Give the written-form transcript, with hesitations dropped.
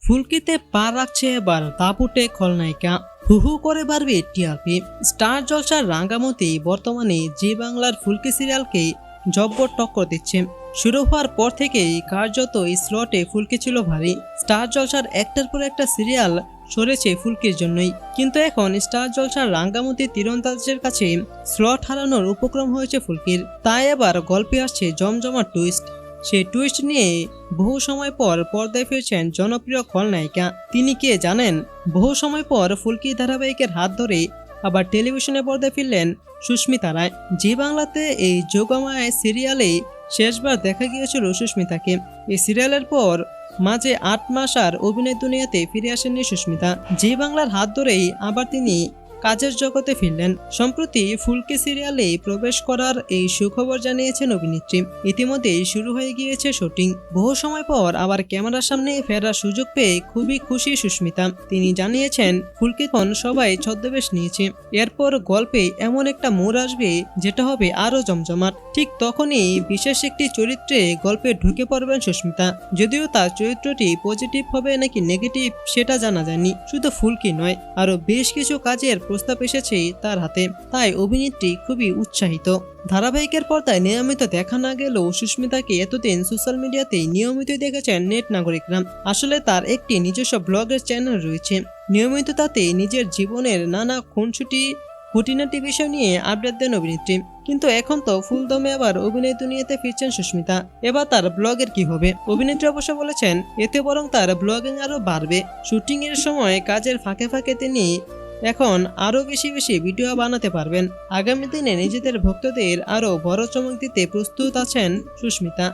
ফুলকিতে পা রাখছে এবার দাপুটে খলনায়িকা, হু হু করে বাড়বে টিআরপি। স্টার জলসার রাঙ্গামতি বর্তমানে জি বাংলার ফুলকি সিরিয়ালকে জব্বর টক্কর দিচ্ছে। শুরু হওয়ার পর থেকেই কার্যত এই স্লটে ফুলকি ছিল ভারী। স্টার জলসার একটার পর একটা সিরিয়াল সরেছে ফুলকির জন্যই, কিন্তু এখন স্টার জলসার রাঙ্গামতি তীরন্দাজের কাছে স্লট হারানোর উপক্রম হয়েছে ফুলকির। তাই এবার গল্পে আসছে জমজমাট টুইস্ট। সেই টুইস্ট নিয়ে বহু সময় পর পর্দায় ফিরছেন জনপ্রিয় খলনায়িকা। তিনি কে জানেন? বহু সময় পর ফুলকি ধারাবাহিকের হাত ধরে আবার টেলিভিশনে পর্দায় ফিরলেন সুস্মিতা রায়। জি বাংলাতে এই যোগমায়া সিরিয়ালে শেষবার দেখা গিয়েছিল সুস্মিতাকে। এই সিরিয়ালের পর মাঝে 8 মাস আর অভিনয় দুনিয়াতে ফিরে আসেননি সুস্মিতা। জি বাংলার হাত ধরেই আবার তিনি কাজের জগতে ফিরলেন। সম্প্রতি ফুলকি সিরিয়ালে প্রবেশ করার এই সুখবর জানিয়েছেন অভিনেত্রী। ইতিমধ্যেই শুরু হয়ে গিয়েছে শুটিং। বহু সময় পর আবার ক্যামেরার সামনে ফেরার সুযোগ পেয়ে খুবই খুশি সুস্মিতা। তিনি জানিয়েছেন, ফুলকিখন সবাই ছদ্মবেশ নিয়েছে, এরপর গল্পে এমন একটা মোড় আসবে যেটা হবে আরো জমজমাট। ঠিক তখনই বিশেষ একটি চরিত্রে গল্পে ঢুকে পড়বেন সুস্মিতা। যদিও তার চরিত্রটি পজিটিভ হবে নাকি নেগেটিভ সেটা জানা যায়নি। শুধু ফুলকি নয়, আরো বেশ কিছু কাজের প্রস্তাব এসেছে তার হাতে, তাই অভিনেত্রী খুবই উৎসাহিত। ধারাবাহিকের পর্দায় নিয়মিত দেখা না গেলেও সুস্মিতাকে এতদিন সোশ্যাল মিডিয়াতেই নিয়মিতই দেখেছেন নেট নাগরিকরা। আসলে তার একটি নিজস্ব ব্লগের চ্যানেল রয়েছে। নিয়মিত তাতে নিজের জীবনের নানা খুঁটিনাটি বিষয় নিয়ে আপডেট দেন অভিনেত্রী। কিন্তু এখন তো ফুলদমে আবার অভিনয় দুনিয়াতে ফিরছেন সুস্মিতা। এবার তার ব্লগের কি হবে? অভিনেত্রী অবশ্য বলেছেন, এতে বরং তার ব্লগিং আরো বাড়বে। শুটিং এর সময় কাজের ফাঁকে ফাঁকে তিনি এখন আরো বেশি বেশি ভিডিও বানাতে পারবেন। আগামী দিনে নিজেদের ভক্তদের আরো বড় চমক দিতে প্রস্তুত আছেন সুস্মিতা।